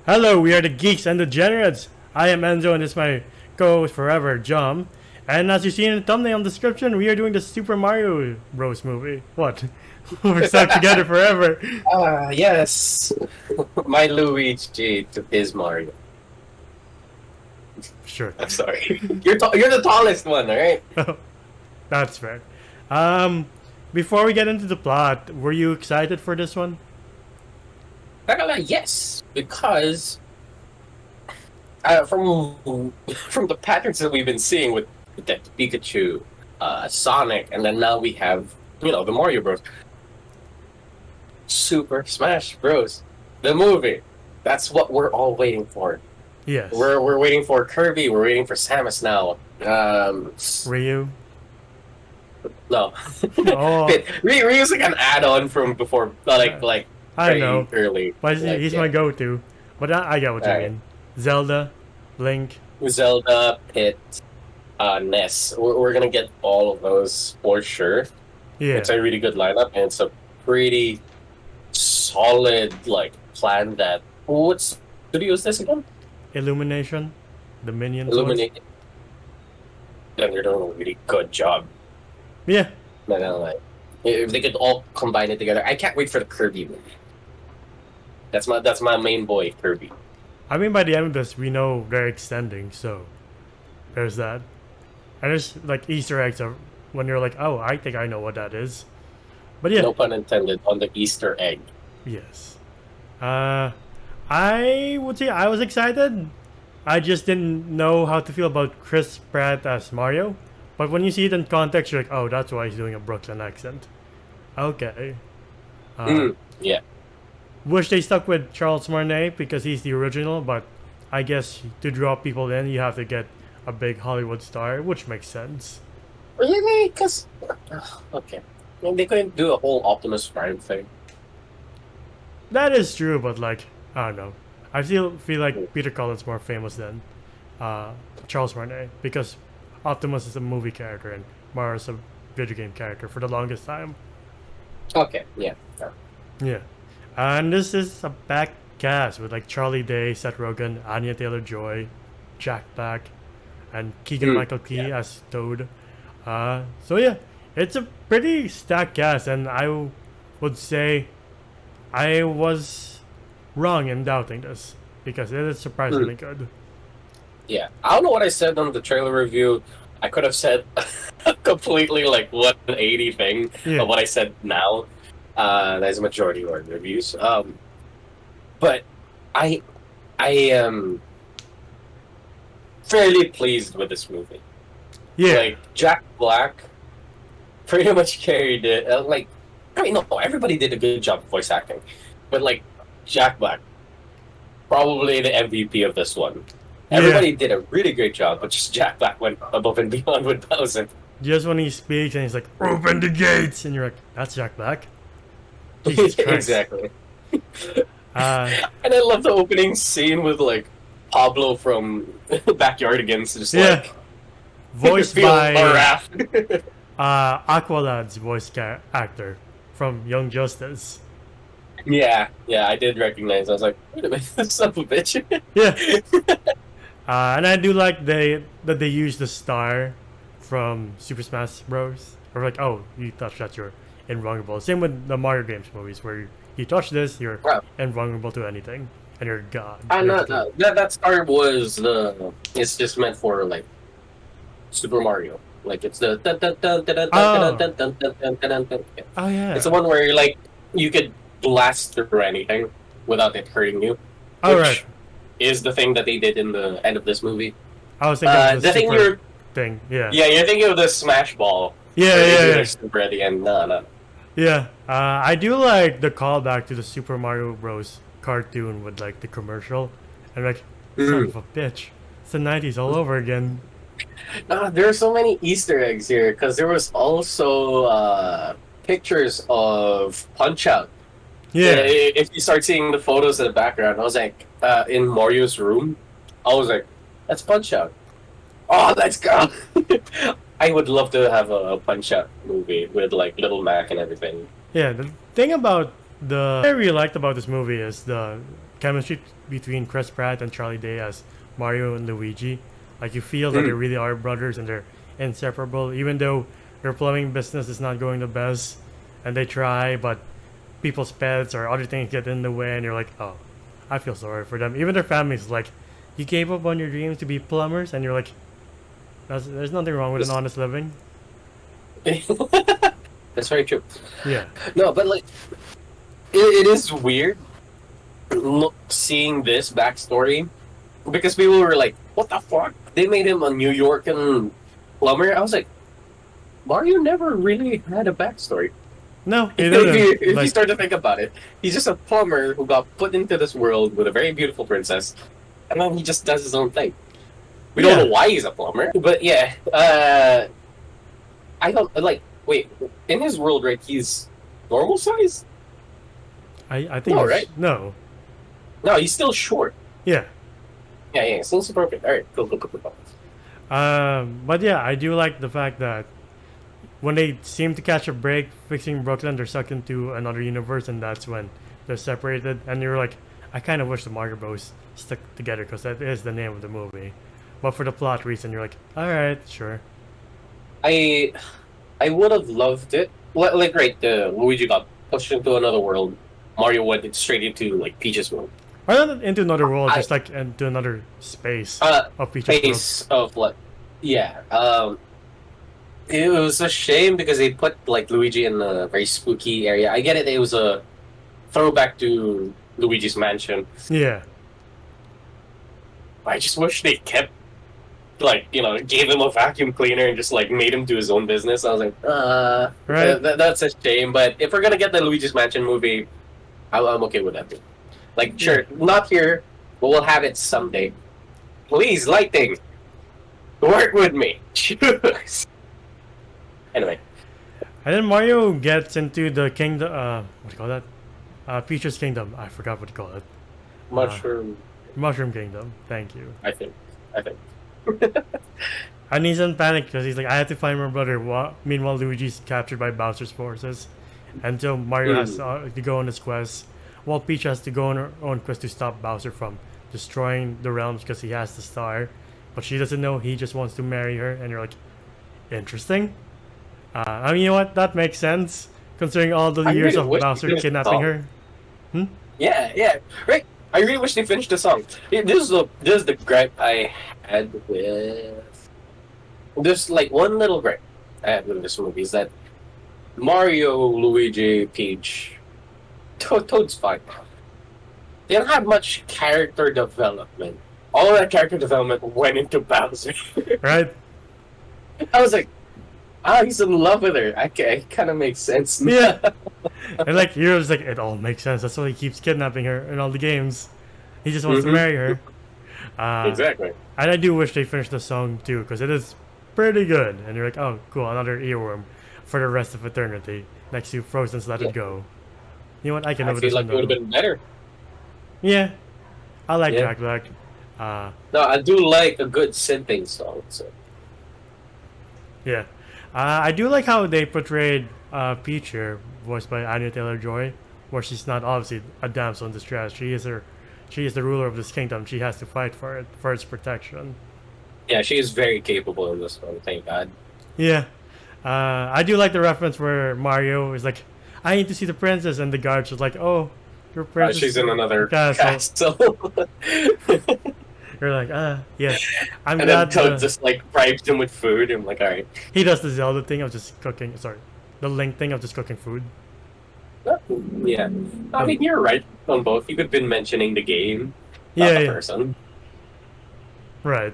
Hello, we are the Geeks and Degenerates. I am Enzo and this is my co-host forever, Jum. And as you see in the thumbnail description, we are doing the Super Mario Bros. Movie. What? We're stuck together forever. Yes. My Luigi to his Mario. Sure. I'm sorry. You're the tallest one, alright? That's fair. Before we get into the plot, were you excited for this one? Yes, because from the patterns that we've been seeing with that Pikachu, Sonic, and then now we have the Mario Bros. Super Smash Bros. The movie. That's what we're all waiting for. Yes. We're waiting for Kirby. We're waiting for Samus now. Ryu? No. Oh, Ryu's like an add-on from before, like I know. early. But he's my go-to. But I get what you Alright. mean. Zelda, Link. Zelda, Pit, Ness. We're gonna get all of those for sure. Yeah. It's a really good lineup, and it's a pretty solid plan. That what studio is this again? Illumination. The Minions ones. Illuminate. And they're doing a really good job. Yeah. Man, if they could all combine it together, I can't wait for the Kirby movie. That's my main boy, Kirby. I mean, by the end of this, we know they're extending, so there's that. And there's like Easter eggs of when you're like, oh, I think I know what that is. But yeah, No pun intended on the Easter egg. yes. I would say I was excited. I just didn't know how to feel about Chris Pratt as Mario. But when you see it in context, you're like, oh, that's why he's doing a Brooklyn accent. Okay. Yeah. Wish they stuck with Charles Martinet because he's the original, but I guess to draw people in, you have to get a big Hollywood star, which makes sense. Really? Because okay, I mean, they couldn't do a whole Optimus Prime thing. That is true, but like, I don't know. I feel like Peter Cullen's more famous than Charles Martinet because Optimus is a movie character and Mario's a video game character for the longest time. Okay, yeah. Yeah. And this is a back cast with like Charlie Day, Seth Rogen, Anya Taylor-Joy, Jack Black, and Keegan-Michael Key as Toad. So yeah, it's a pretty stacked cast, and I would say I was wrong in doubting this because it is surprisingly good. Yeah, I don't know what I said on the trailer review. I could have said completely like 180 thing Yeah. of what I said now. That's a majority of our reviews. But I am fairly pleased with this movie. Yeah. Like Jack Black pretty much carried it. I mean, no, everybody did a good job of voice acting, but like Jack Black, probably the MVP of this one. Everybody did a really great job, but just Jack Black went above and beyond with Bowser. Just when he speaks and he's like, open the gates! And you're like, that's Jack Black? Jesus Christ. Exactly. Uh, And I love the opening scene with like Pablo from Backyardigans, just like voiced feel by our wrath. Aqualad's voice actor from Young Justice. Yeah, I did recognize. I was like, wait a minute, son of a bitch. Yeah. And I do like that they use the star from Super Smash Bros. Or like, oh, you touch that, you're invulnerable. Same with the Mario games movies, where you touch this, you're Wow. invulnerable to anything, and you're God. No. That star was it's just meant for like Super Mario. Like it's the Oh yeah. It's the one where like you could blast through anything without it hurting you. All which right. is the thing that they did in the end of this movie. I was thinking of The thing super thing. Yeah. yeah, you're thinking of the Smash Ball. Yeah. where they do Yeah. their super at the end. No. Yeah. I do like the callback to the Super Mario Bros. Cartoon with like the commercial, and like, son of a bitch, it's the '90s all over again. There are so many Easter eggs here because there was also pictures of Punch Out. Yeah. If you start seeing the photos in the background, I was like, in Mario's room, I was like, that's Punch Out. Oh, let's go! I would love to have a Punch Out movie with like Little Mac and everything. Yeah, the thing about what I really liked about this movie is the chemistry between Chris Pratt and Charlie Day as Mario and Luigi. Like you feel that they really are brothers and they're inseparable, even though their plumbing business is not going the best, and they try, but people's pets or other things get in the way, and you're like, oh, I feel sorry for them. Even their families, like, you gave up on your dreams to be plumbers, and you're like, there's nothing wrong with an honest living. That's very true. Yeah. No, but like, it is weird seeing this backstory because people were like, "What the fuck? They made him a New Yorker plumber." I was like, Mario never really had a backstory. No, he didn't. If Like, you start to think about it, he's just a plumber who got put into this world with a very beautiful princess, and then he just does his own thing. We don't know why he's a plumber, but yeah. I don't like. Wait, in his world, right? He's normal size. I think No, he's- right? No. No, he's still short. Yeah. Yeah, still appropriate. All right, cool. But yeah, I do like the fact that when they seem to catch a break fixing Brooklyn, they're sucked into another universe, and that's when they're separated. And you're like, I kind of wish the Mario Bros stuck together because that is the name of the movie. But for the plot reason, you're like, all right, sure. I would have loved it. Like, right, Luigi got pushed into another world. Mario went straight into like Peach's world. Or not into another world, just like into another space of Peach's world. Space of what? Yeah. It was a shame because they put like Luigi in a very spooky area. I get it. It was a throwback to Luigi's Mansion. Yeah. I just wish they kept, like, you know, gave him a vacuum cleaner and just like made him do his own business. I was like, Right. that's a shame. But if we're gonna get the Luigi's Mansion movie, I'm okay with that. Like, sure, not here, but we'll have it someday. Please, lighting, work with me. Anyway, And then Mario gets into the kingdom. What do you call that? Peach's Kingdom. I forgot what you call it. Mushroom. Mushroom Kingdom. Thank you. I think. And he's in panic because he's like, I have to find my brother. Meanwhile, Luigi's captured by Bowser's forces. And so Mario has to go on his quest, while Peach has to go on her own quest to stop Bowser from destroying the realms because he has the star. But she doesn't know, he just wants to marry her. And you're like, interesting. I mean, you know what? That makes sense, considering all the years of Bowser kidnapping her. Yeah, right. I really wish they finished the song. This is the gripe I had with. There's like one little gripe I had with this movie is that Mario, Luigi, Peach, Toad's fine. They don't have much character development. All of that character development went into Bowser. Right? I was like, he's in love with her. It kind of makes sense. Yeah. And like, you're just like, it all makes sense. That's why he keeps kidnapping her in all the games. He just wants to marry her. Exactly. And I do wish they finished the song too, because it is pretty good. And you're like, oh, cool, another earworm for the rest of eternity next to Frozen's Let It Go. You know what? I can live with this feel like it would have been better. Yeah. I like Jack Black. No, I do like a good synthing song. So. Yeah. I do like how they portrayed Peach here, voiced by Anya Taylor-Joy, where she's not obviously a damsel in distress. She is the ruler of this kingdom. She has to fight for it, for its protection. Yeah, she is very capable in this one, thank God. Yeah. I do like the reference where Mario is like, I need to see the princess, and the guards are like, oh, your princess. She's in another castle. You're like, yes. I'm and glad. then Toad just like bribes him with food, and I'm like, alright. He does the Zelda thing of just cooking. Sorry, the Link thing of just cooking food. Yeah. I mean, you're right on both. You could have been mentioning the game, not the person. Right.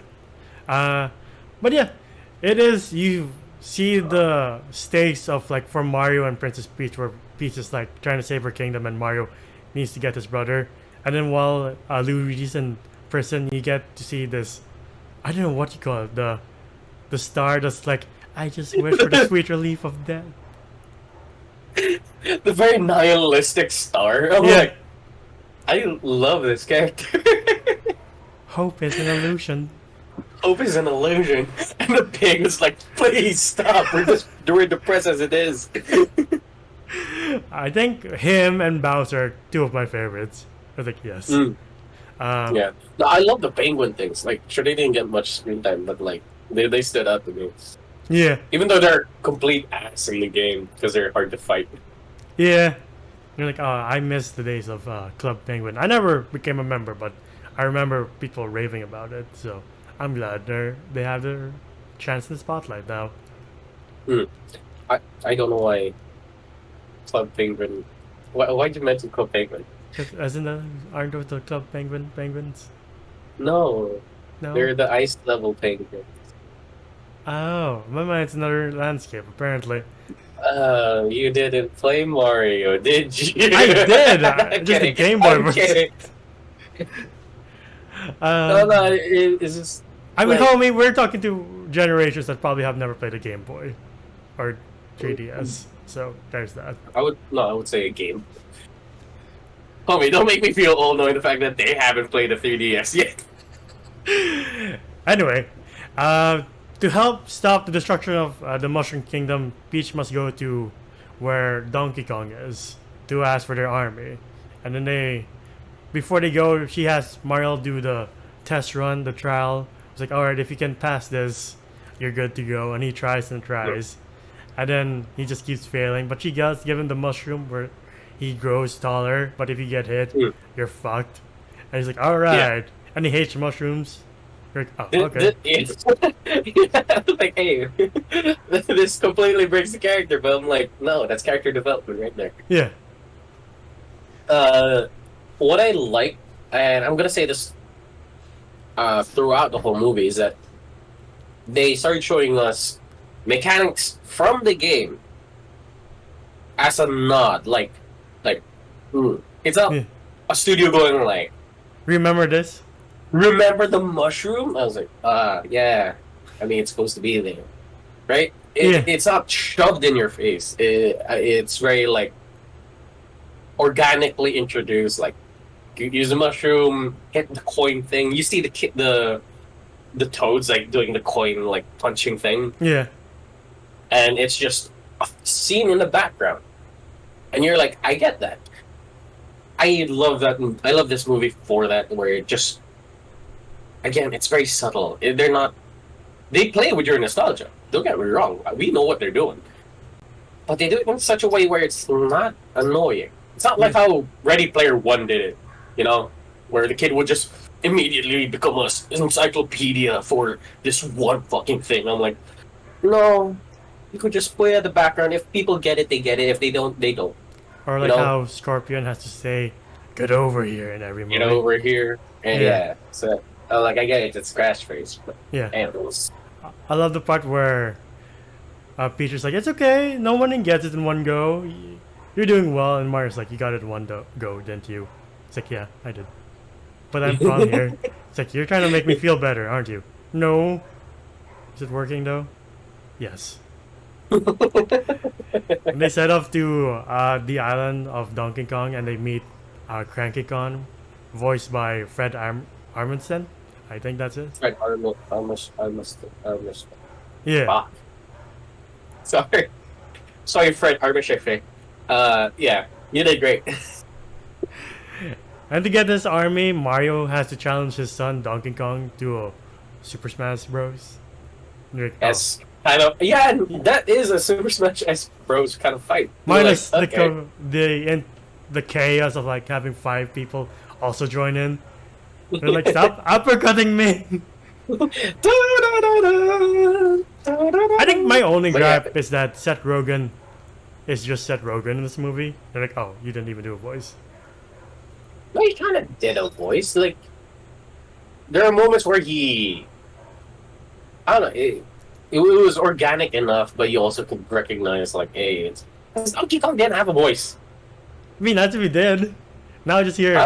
But yeah, it is. You see the stakes of like for Mario and Princess Peach, where Peach is like trying to save her kingdom, and Mario needs to get his brother. And then while Luigi's in prison, you get to see this. I don't know what you call it. The star that's like, I just wish for the sweet relief of death. The very nihilistic star. I'm like, I love this character. Hope is an illusion. Hope is an illusion. And the pig was like, please stop. We're depressed as it is. I think him and Bowser are two of my favorites. I think yes. Yeah. No, I love the penguin things. Like, sure, they didn't get much screen time, but like, they stood out to me. Yeah. Even though they're complete ass in the game because they're hard to fight. Yeah. You're like, oh, I miss the days of Club Penguin. I never became a member, but I remember people raving about it. So I'm glad they have their chance in the spotlight now. I don't know why Club Penguin. Why'd you mention Club Penguin? Aren't those the Club Penguins? No, No. they're the ice level penguin. Oh, my mind's another landscape apparently. You didn't play Mario, did you? I did. Just a Kidding. Game Boy I'm version. kidding. No, it's just. I mean, like- homie, we're talking to generations that probably have never played a Game Boy or 3DS. So there's that. I would say a game. Homie, don't make me feel old knowing the fact that they haven't played a 3DS yet. Anyway, to help stop the destruction of the Mushroom Kingdom, Peach must go to where Donkey Kong is to ask for their army. And then before they go, she has Mario do the test run, the trial. It's like, alright, if you can pass this, you're good to go. And he tries and tries. And then he just keeps failing. But she does give him the mushroom where he grows taller. But if you get hit, you're fucked. And he's like, alright. And he hates mushrooms. You're like, oh, okay. Like, hey, this completely breaks the character, but I'm like, no, that's character development right there. Yeah. What I like, and I'm gonna say this throughout the whole movie, is that they started showing us mechanics from the game as a nod, it's Yeah. a studio going like, Remember this? remember the mushroom? I was like, yeah. I mean, it's supposed to be there, right? Yeah. It's not shoved in your face. It's very like organically introduced. Like, you use a mushroom, hit the coin thing. You see the toads like doing the coin like punching thing, Yeah. and it's just a scene in the background, and you're like, I get that. I love that. I love this movie for that, where it just, again, it's very subtle. They're not. They play with your nostalgia. Don't get me wrong. We know what they're doing, but they do it in such a way where it's not annoying. It's not like how Ready Player One did it, where the kid would just immediately become an encyclopedia for this one fucking thing. I'm like, no, you could just play at the background. If people get it, they get it. If they don't, they don't. Or like how Scorpion has to say, "Get over here" in every movie. Get over here, and Yeah. so I get it. It's scratch face, but Yeah. animals. I love the part where Peach is like, "It's okay, no one gets it in one go. You're doing well." And Mario's like, "You got it in one go, didn't you?" It's like, "Yeah, I did. But I'm from here." It's like, "You're trying to make me feel better, aren't you?" "No." "Is it working though?" "Yes." And they set off to the island of Donkey Kong, and they meet Cranky Kong, voiced by Fred Armisen. I think that's it. Right, I must. Yeah. Fuck. Sorry, Fred Armisen. Yeah, you did great. And to get this army, Mario has to challenge his son Donkey Kong to a Super Smash Bros. And you're like, oh. Yes, kind of. Yeah, and that is a Super Smash Bros. Kind of fight. You're Minus like, okay. the chaos of like having 5 people also join in. They're like, "Stop uppercutting me." I think my only gripe is that Seth Rogen is just Seth Rogen in this movie. They're like, "Oh, you didn't even do a voice." No, he kind of did a voice. Like, there are moments where I don't know, it was organic enough, but you also could recognize, like, hey, Donkey Kong didn't have a voice. I mean, that's if he did. Now I just hear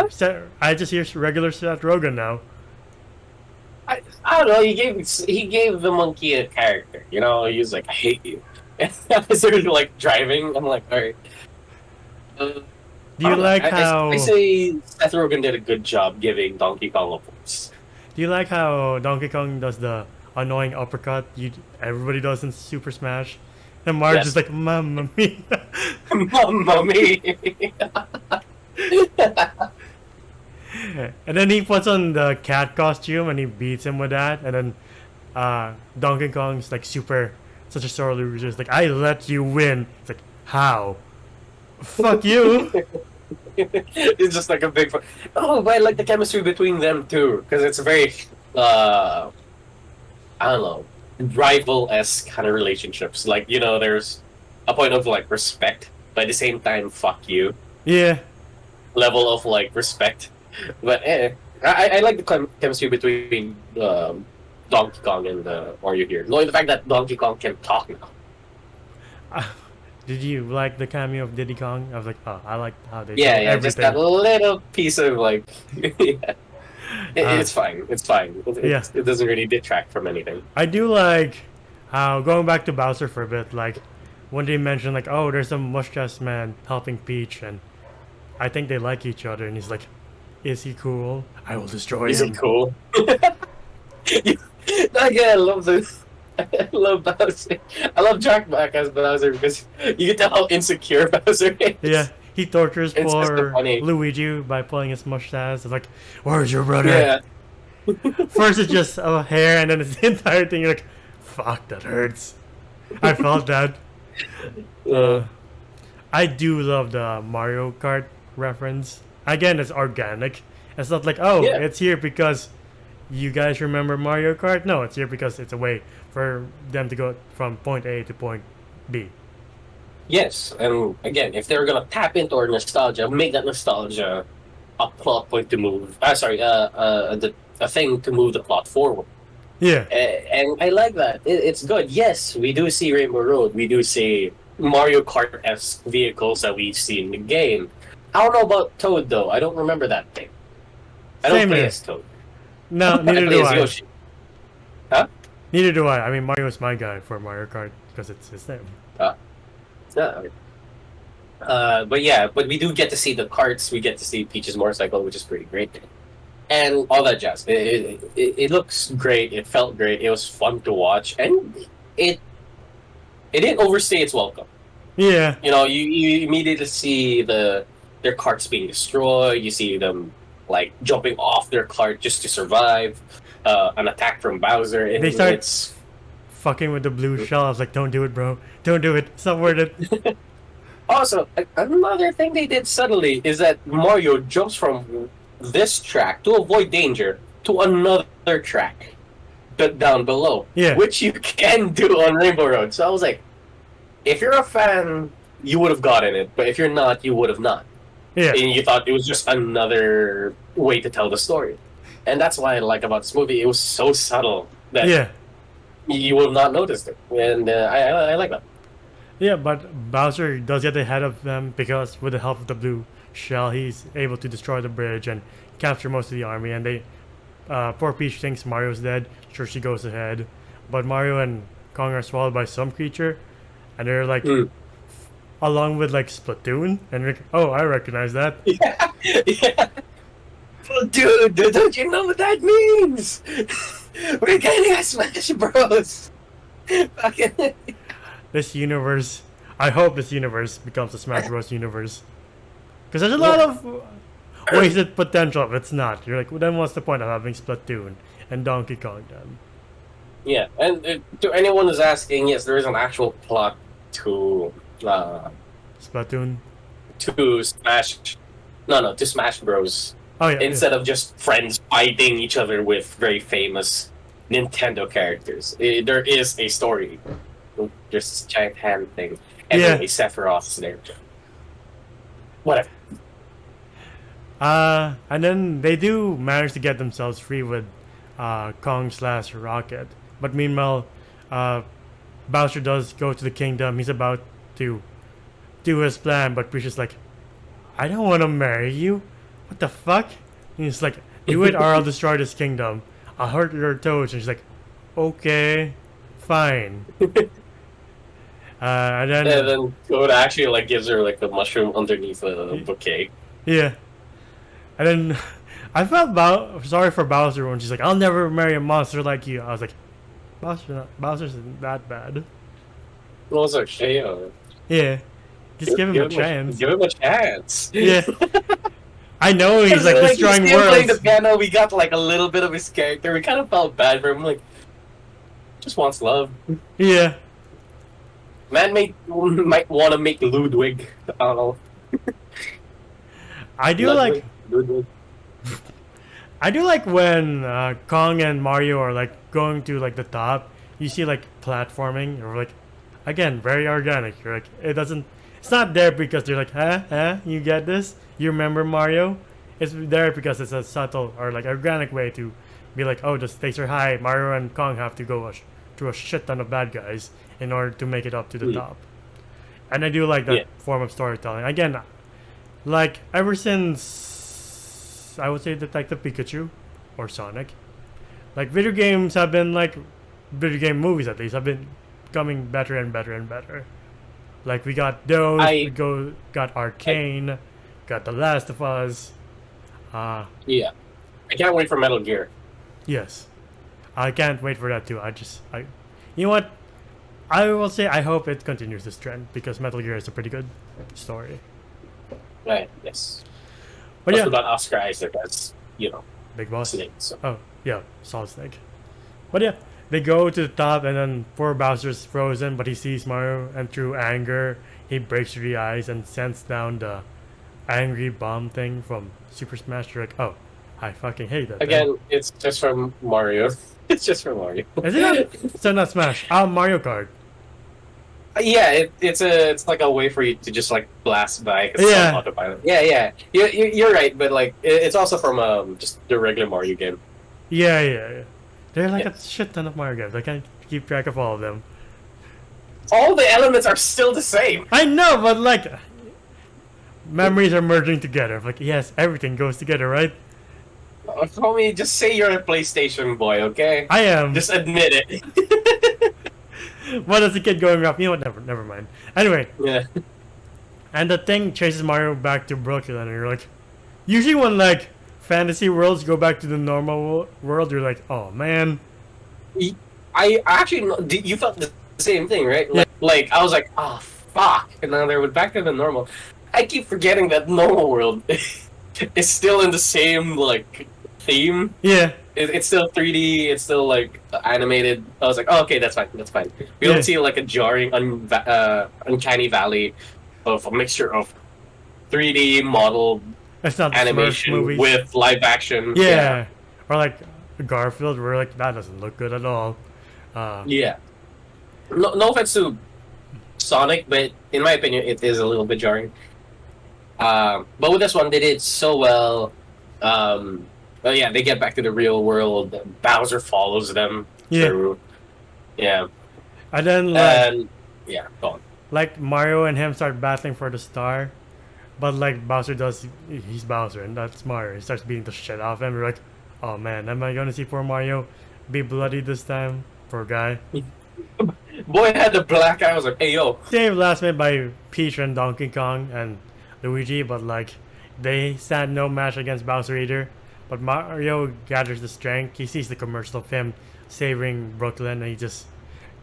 I just hear regular Seth Rogen now. I don't know. He gave the monkey a character. He was like, I hate you. And as they're like driving, I'm like, all right. Do you like how I say Seth Rogen did a good job giving Donkey Kong a voice. Do you like how Donkey Kong does the annoying uppercut everybody does in Super Smash? And Mario's Yes. just like, "Mamma mia." Mamma mia! And then he puts on the cat costume and he beats him with that. And then Donkey Kong's like such a sore loser. It's like, I let you win. It's like, how? Fuck you. It's just like a big. Oh, but I like the chemistry between them too, because it's a very, I don't know, rival-esque kind of relationships. Like, you know, there's a point of like respect, but at the same time, fuck you Yeah. level of like respect. But I like the chemistry between Donkey Kong and Mario here. Knowing the fact that Donkey Kong can talk now. Did you like the cameo of Diddy Kong? I was like, oh, I like how they Yeah, show yeah, just that everything. little piece of like, yeah. It's fine. It's fine. Yeah. It doesn't really detract from anything. I do like how, going back to Bowser for a bit, like when they mentioned like, oh, there's a mustache man helping Peach, and I think they like each other, and he's like, is he cool? I will destroy Is him. it cool? Yeah, I love this. I love Bowser. I love Jack Black as Bowser because you can tell how insecure Bowser is. Yeah, he tortures It's just so poor funny. Luigi by pulling his mustache. It's like, where's your brother? Yeah. First it's just a hair, and then it's the entire thing. You're like, fuck, that hurts. I felt that. I do love the Mario Kart reference. Again, it's organic. It's not like, oh, Yeah. it's here because you guys remember Mario Kart. No, it's here because it's a way for them to go from point A to point B. Yes, and again, if they're gonna tap into our nostalgia, make that nostalgia a plot point to move. A thing to move the plot forward. Yeah. And I like that. It's good. Yes, we do see Rainbow Road. We do see Mario Kart-esque vehicles that we see in the game. I don't know about Toad though. I don't remember that thing. I don't Same play here. as Toad. No, I neither play do as I. Yoshi. Huh? Neither do I. I mean, Mario's my guy for Mario Kart because it's his name. Yeah. But we do get to see the carts. We get to see Peach's motorcycle, which is pretty great, and all that jazz. It looks great. It felt great. It was fun to watch, and it didn't overstay its welcome. Yeah. You know, you immediately see their carts being destroyed. You see them like jumping off their cart just to survive an attack from Bowser. They start It's fucking with the blue shell. I was like, don't do it, bro. Don't do it. It's not worth it. also another thing they did subtly is that Mario jumps from this track to avoid danger to another track down below, Yeah. which you can do on Rainbow Road. So I was like, if you're a fan, you would have gotten it, but if you're not, you would have not. Yeah. And you thought it was just another way to tell the story. And that's why I like about this movie. It was so subtle that Yeah. you would have not noticed it. And I like that. Yeah, but Bowser does get ahead of them because with the help of the blue shell, he's able to destroy the bridge and capture most of the army. And they, poor Peach thinks Mario's dead. Sure, she goes ahead, but Mario and Kong are swallowed by some creature, and they're like, along with like Splatoon, and you're like, oh, I recognize that. Yeah. Yeah. But dude, don't you know what that means? We're getting a Smash Bros. Fucking- This universe, I hope this universe becomes a Smash Bros. Universe. Because there's a lot of wasted potential if it's not. You're like, well, then what's the point of having Splatoon and Donkey Kong then? Yeah, and to anyone who's asking, yes, there is an actual plot to Splatoon? Smash. No, to Smash Bros. Oh, yeah. Instead of just friends fighting each other with very famous Nintendo characters, there is a story. There's this giant hand thing, and Yeah. then Sephiroth's there. Whatever. And then they do manage to get themselves free with Kong/Rocket. But meanwhile, Bowser does go to the kingdom. He's about to do his plan, but Peach is like, I don't want to marry you. What the fuck? And he's like, do it or I'll destroy this kingdom. I'll hurt your toes. And she's like, okay, fine. And then, And then Toad actually like gives her like a mushroom underneath a bouquet. yeah. And then I felt sorry for Bowser when she's like, I'll never marry a monster like you. I was like, Bowser's not that bad. What was her? Yeah. Yeah. Just give him a chance. Give him a chance. Yeah. I know he's like destroying he's playing the worlds. piano. We got like a little bit of his character. We kind of felt bad for him. Like, just wants love. Yeah. Man might want to make Ludwig. I don't know. I do like. Ludwig. I do like when Kong and Mario are like going to like the top. You see like platforming or like, again, very organic. You're like it doesn't. It's not there because they're like, you get this. You remember Mario? It's there because it's a subtle or like organic way to be like, oh, the stakes are high. Mario and Kong have to go through a shit ton of bad guys in order to make it up to the top. And I do like that form of storytelling. Again, like ever since I would say Detective Pikachu or Sonic, like video games have been like video game movies at least have been becoming better and better and better. Like we got those, got Arcane, got The Last of Us. Yeah, I can't wait for Metal Gear. Yes, I can't wait for that too. You know what? I will say I hope it continues this trend because Metal Gear is a pretty good story. Right. Yes. But Also got Oscar Isaac as Big Boss. Snake. So. Oh yeah, Solid Snake. But yeah, they go to the top and then poor Bowser's frozen, but he sees Mario and through anger he breaks through the ice and sends down the angry bomb thing from Super Smash. You're like, oh, I fucking hate that. Again, it's just from Mario. It's just from Mario. Is it not? So not Smash. Mario Kart. Yeah, it's like a way for you to just like blast by. Cause it's on autopilot. Yeah. You're right, but like it's also from just the regular Mario game. Yeah. They're like a shit ton of Mario games. I can't keep track of all of them. All the elements are still the same. I know, but like memories are merging together. Like yes, everything goes together, right? Homie, just say you're a PlayStation boy, okay? I am. Just admit it. What is the kid going up? You know what? Never mind. Anyway. Yeah. And the thing chases Mario back to Brooklyn, and you're like, usually when like fantasy worlds go back to the normal world, you're like, oh man. I actually, you felt the same thing, right? Like I was like, oh fuck, and now they're back to the normal. I keep forgetting that normal world is still in the same like theme. Yeah. It's still 3D. It's still like animated. I was like, oh, okay, that's fine. We don't see like a jarring, uncanny valley of a mixture of 3D model animation with live action. Yeah. Or like Garfield, where like that doesn't look good at all. Yeah. No offense to Sonic, but in my opinion, it is a little bit jarring. But with this one, they did so well. Well, yeah, they get back to the real world. Bowser follows them through. Yeah. And then, yeah, go on. Like, Mario and him start battling for the star. But, like, Bowser he's Bowser, and that's Mario. He starts beating the shit out of him. We're like, oh, man, am I going to see poor Mario be bloody this time? Poor guy. Boy had the black eye. I was like, hey, yo. Saved last minute by Peach and Donkey Kong and Luigi, but, like, they stand no match against Bowser either. But Mario gathers the strength. He sees the commercial of him saving Brooklyn, and he just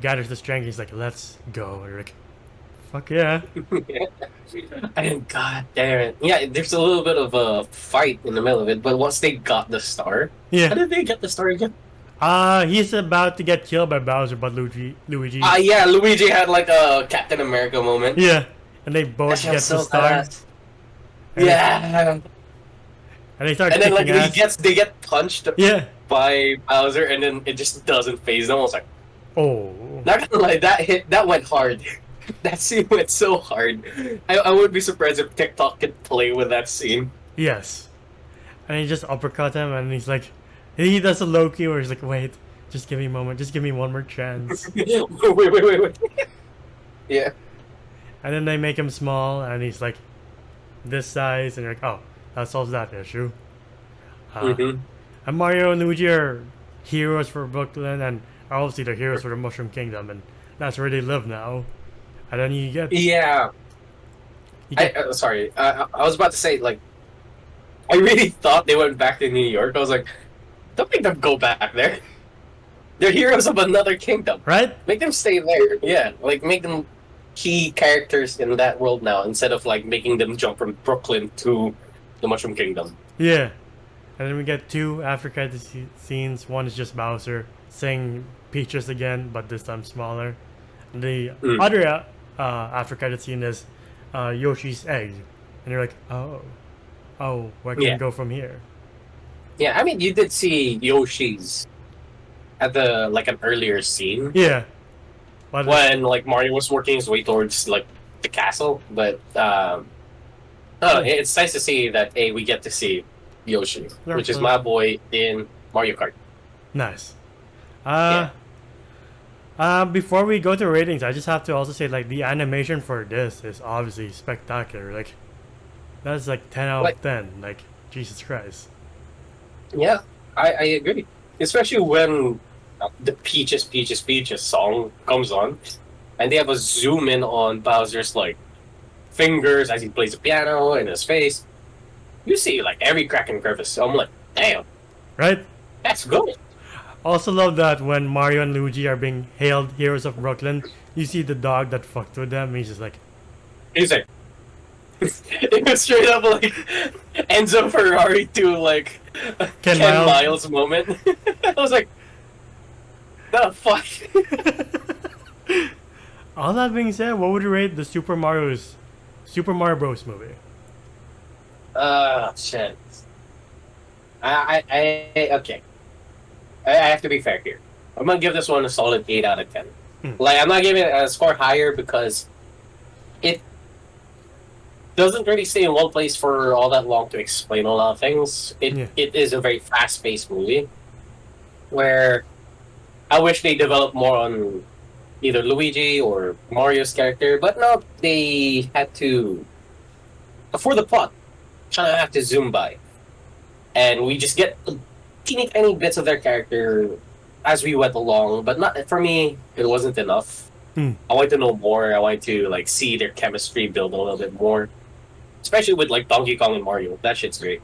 gathers the strength. He's like, let's go. And you're like, fuck yeah. And god damn it. Yeah, there's a little bit of a fight in the middle of it, but once they got the star... Yeah. How did they get the star again? He's about to get killed by Bowser, but Luigi... yeah, Luigi had like a Captain America moment. Yeah. And they both get the star. Yeah. And they start then like ass. they get punched by Bowser, and then it just doesn't phase them. I was like, oh. Not gonna lie, that went hard. That scene went so hard. I would be surprised if TikTok could play with that scene. Yes. And he just uppercut him, and he's like, he does a Loki where he's like, wait, just give me a moment, just give me one more chance. wait. Yeah. And then they make him small, and he's like this size, and you're like, oh, that solves that issue. And Mario and Luigi are heroes for Brooklyn, and obviously they're heroes for the Mushroom Kingdom, and that's where they live now. And then you get... Yeah. Sorry, I was about to say, like, I really thought they went back to New York. I was like, don't make them go back there. They're heroes of another kingdom. Right? Make them stay there. Yeah, like, make them key characters in that world now instead of like making them jump from Brooklyn to the Mushroom Kingdom. Yeah. And then we get two after credit scenes. One is just Bowser saying Peaches again, but this time smaller. And the other after credit scene is Yoshi's egg. And you're like, oh, where can we go from here? Yeah, I mean, you did see Yoshi's at the like an earlier scene. Yeah. When like Mario was working his way towards like the castle, but it's nice to see that we get to see Yoshi, which is my boy in Mario Kart. Nice. Before we go to ratings, I just have to also say like the animation for this is obviously spectacular. Like that's like 10 out of 10. Like Jesus Christ. Yeah, I agree. Especially when the Peaches song comes on, and they have a zoom in on Bowser's like fingers as he plays the piano and his face. You see like every crack and crevice. So I'm like, damn, right? That's good. Also love that when Mario and Luigi are being hailed heroes of Brooklyn, you see the dog that fucked with them. And he's like, it was straight up like Enzo Ferrari to like Ken Miles moment. I was like, the fuck. All that being said, what would you rate the Super Mario Bros. Movie? Shit. Okay. I have to be fair here. I'm gonna give this one a solid 8 out of 10. Like, I'm not giving it a score higher because it doesn't really stay in one place for all that long to explain a lot of things. It is a very fast-paced movie where I wish they developed more on either Luigi or Mario's character, but no, they had to, for the plot, kind of have to zoom by. And we just get teeny tiny bits of their character as we went along, but not for me, it wasn't enough. I wanted to know more. I wanted to like see their chemistry build a little bit more. Especially with like Donkey Kong and Mario. That shit's great.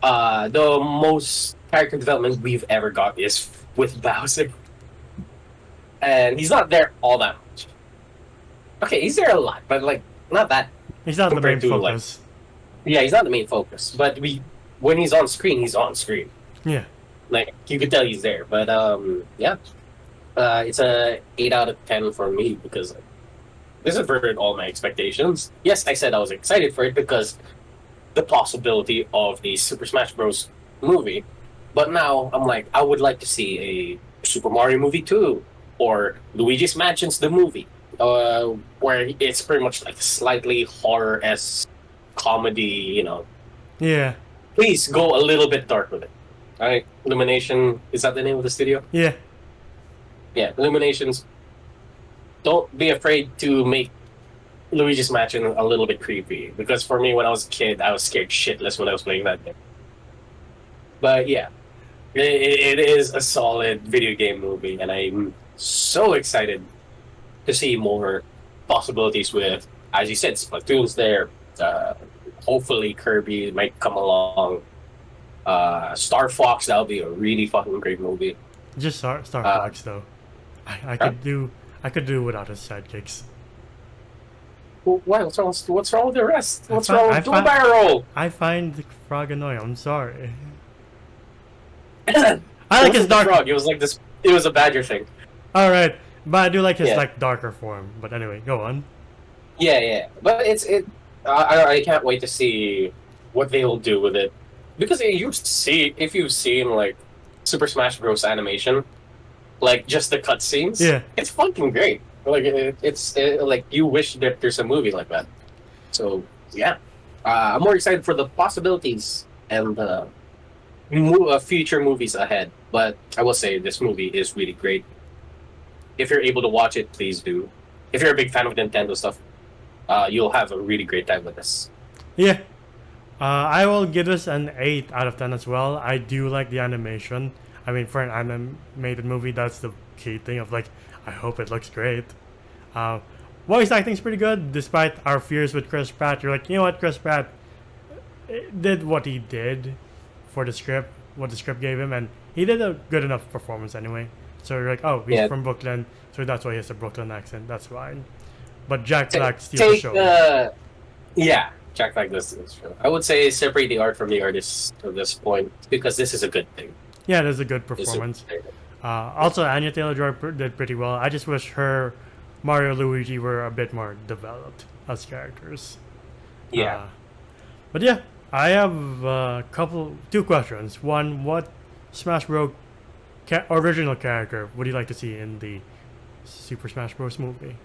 The most character development we've ever got is with Bowser. And he's not there all that much. Okay, he's there a lot, but like not that. He's not the main focus. Yeah, he's not the main focus. But when he's on screen, he's on screen. Yeah. Like you could tell he's there. But yeah. It's a 8 out of 10 for me because this averted all my expectations. Yes, I said I was excited for it because the possibility of the Super Smash Bros. Movie. But now I'm like, I would like to see a Super Mario movie too, or Luigi's Mansion's the movie, where it's pretty much like slightly horror-esque comedy, you know. Yeah. Please go a little bit dark with it. All right, Illumination, is that the name of the studio? Yeah. Yeah, Illuminations. Don't be afraid to make Luigi's Mansion a little bit creepy. Because for me, when I was a kid, I was scared shitless when I was playing that game. But yeah, it is a solid video game movie, and I'm so excited to see more possibilities with, as you said, Splatoon's there. Hopefully Kirby might come along. Star Fox, that'll be a really fucking great movie. Just Star Fox though. I could do without his sidekicks. Well, what's wrong with the rest? What's wrong with Dual Barrel? I find the frog annoying. I'm sorry. I like his dark frog. It was like this. It was a badger thing. All right, but I do like his like darker form. But anyway, go on. Yeah. But I can't wait to see what they will do with it, because if you've seen like Super Smash Bros. Animation, like just the cutscenes, it's fucking great. Like it's like you wish that there's a movie like that. So yeah, I'm more excited for the possibilities and the future movies ahead. But I will say this movie is really great. If you're able to watch it, please do. If you're a big fan of Nintendo stuff, you'll have a really great time with this. Yeah. I will give this an 8 out of 10 as well. I do like the animation. I mean, for an animated movie, that's the key thing of like, I hope it looks great. Voice acting's pretty good, despite our fears with Chris Pratt. You're like, you know what, Chris Pratt did what he did for the script, what the script gave him, and he did a good enough performance anyway. So you're like, oh, he's from Brooklyn, so that's why he has a Brooklyn accent. That's fine. but Jack Black steals the Take show. yeah, Jack Black does this show. I would say separate the art from the artist at this point because this is a good thing. Yeah, that's a good It's a performance. good thing. Also, Anya Taylor-Joy did pretty well. I just wish her Mario Luigi were a bit more developed as characters. Yeah. But yeah, I have two questions. One, what Smash Bros. Original character would you like to see in the Super Smash Bros. Movie?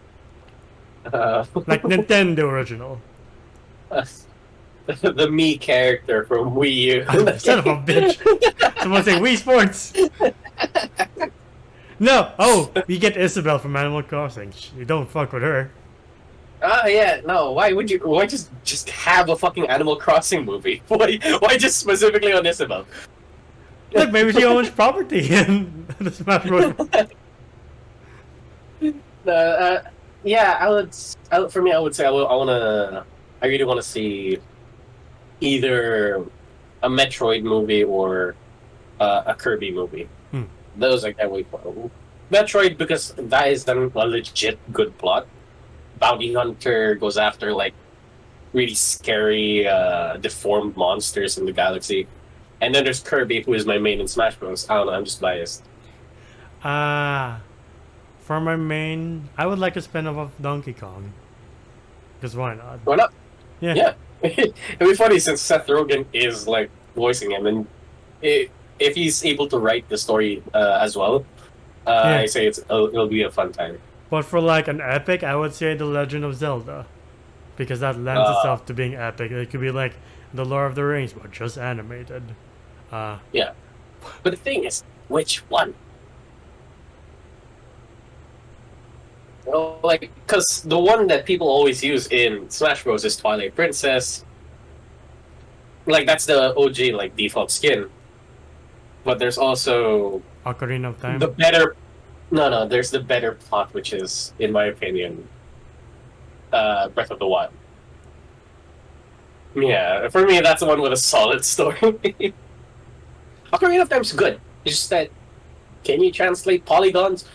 Like Nintendo original. The me character from Wii U. Son of a bitch. Someone say Wii Sports. No. Oh, we get Isabelle from Animal Crossing. You don't fuck with her. Yeah, no. Why would you? Why just have a fucking Animal Crossing movie? Why just specifically on Isabel? Look, maybe she owns property in the Smash Bros. Yeah, for me, I would say I really want to see either a Metroid movie or a Kirby movie. Those I can't wait for. Metroid because that is a legit good plot. Bounty hunter goes after like really scary, deformed monsters in the galaxy. And then there's Kirby, who is my main in Smash Bros. I don't know, I'm just biased. For my main, I would like a spin-off of Donkey Kong. Because why not? Why not? Yeah. It'd be funny since Seth Rogen is like voicing him, and if he's able to write the story as well, I say it'll be a fun time. But for like an epic, I would say The Legend of Zelda. Because that lends itself to being epic. It could be like The Lord of the Rings, but just animated. Yeah. But the thing is, which one? Well, like, because the one that people always use in Smash Bros. Is Twilight Princess. Like, that's the OG, like, default skin. But there's also Ocarina of Time? the better... No, there's the better plot, which is, in my opinion, Breath of the Wild. Yeah, for me, that's the one with a solid story. Ocarina of Time's good. It's just that, can you translate polygons?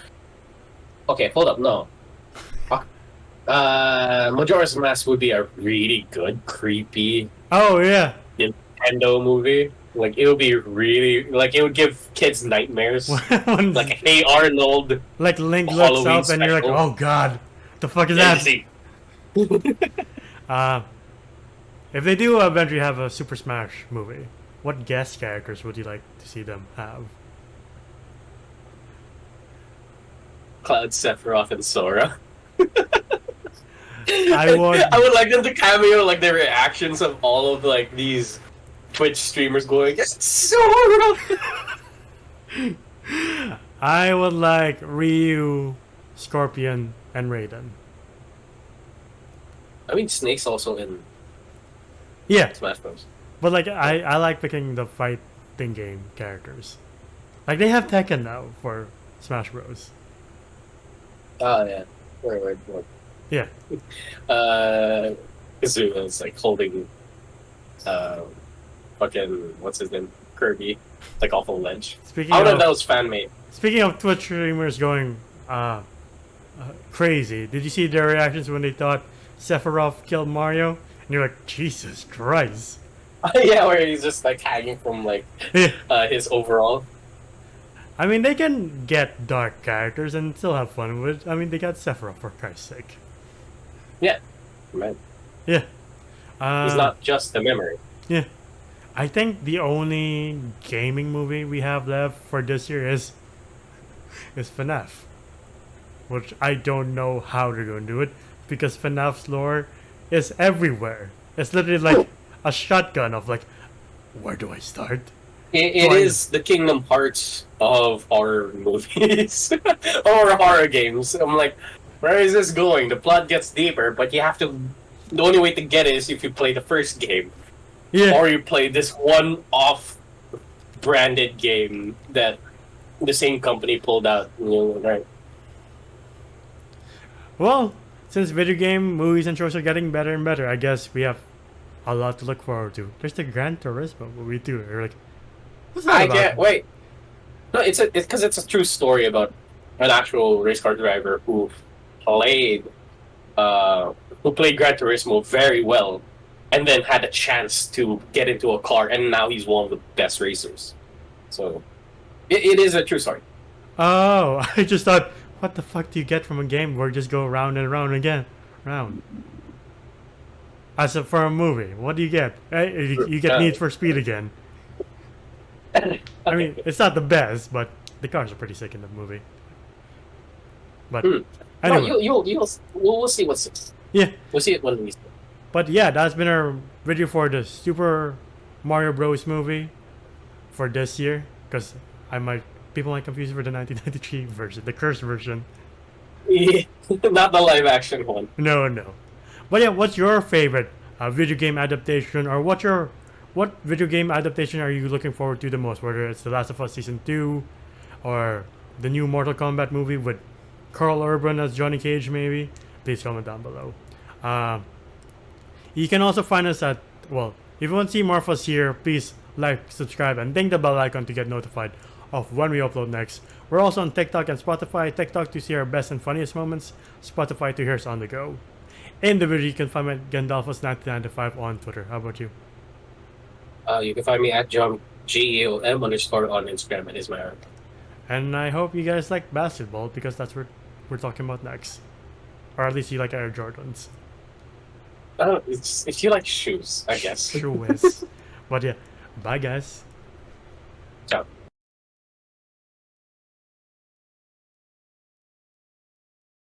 Okay, hold up, no. Majora's Mask would be a really good, creepy Oh, yeah. Nintendo movie. Like, it would be really... Like, it would give kids nightmares. Like, Hey Arnold. Like Link looks Halloween up and you're like, special. oh god, the fuck is Yeah, that? see. If they do eventually have a Super Smash movie, what guest characters would you like to see them have? Cloud, Sephiroth, and Sora. I would like them to cameo, like, the reactions of all of, like, these Twitch streamers going, yes, Sora! I would like Ryu, Scorpion, and Raiden. I mean, Snake's also in Yeah, Smash Bros. but like I like picking the fighting game characters. Like they have Tekken now for Smash Bros. Oh, yeah. Wait. Yeah. Kazuma's, like, holding, fucking, what's his name? Kirby. Like, off a ledge. Speaking I don't know of if that was fan-made. Speaking of Twitch streamers going crazy, did you see their reactions when they thought Sephiroth killed Mario? And you're like, Jesus Christ. Yeah, where he's just, like, hanging from, like, his overall. I mean, they can get dark characters and still have fun with it. I mean, they got Sephiroth for Christ's sake. Yeah. Man. Yeah. He's not just a memory. Yeah. I think the only gaming movie we have left for this year is FNAF. Which I don't know how they're going to do it, because FNAF's lore is everywhere. It's literally like a shotgun of like, where do I start? It is the Kingdom Hearts of horror movies. Or horror games. I'm like, where is this going? The plot gets deeper, but you have to... The only way to get it is if you play the first game. Yeah. Or you play this one-off branded game that the same company pulled out. You know, right? Well, since video game movies and shows are getting better and better, I guess we have a lot to look forward to. There's the Gran Turismo movie too. You're like, what's that about? can't wait. No, it's a true story about an actual race car driver who played who played Gran Turismo very well, and then had a chance to get into a car, and now he's one of the best racers. So it is a true story. Oh, I just thought, what the fuck do you get from a game where you just go round and round again, round? As for a movie, what do you get? You get Need for Speed again. I mean, it's not the best, but the cars are pretty sick in the movie. But anyway, No, we'll see what's it. Yeah. We'll see it when we see it. But yeah, that's been our video for the Super Mario Bros. Movie for this year. Because people might confuse it for the 1993 version, the cursed version. Yeah, not the live action one. No. But yeah, what's your favorite video game adaptation, or what video game adaptation are you looking forward to the most? Whether it's The Last of Us Season 2, or the new Mortal Kombat movie with Carl Urban as Johnny Cage, maybe? Please comment down below. You can also find us at, well, if you want to see more of us here, please like, subscribe, and ding the bell icon to get notified of when we upload next. We're also on TikTok and Spotify. TikTok to see our best and funniest moments. Spotify to hear us on the go. In the video, you can find me at Gandalfus1995 on Twitter. How about you? You can find me at John GEOM _ on Instagram. It is my art. And I hope you guys like basketball, because that's what we're talking about next. Or at least you like Air Jordans. If you like shoes, I guess. Shoes. But yeah, bye guys. Ciao.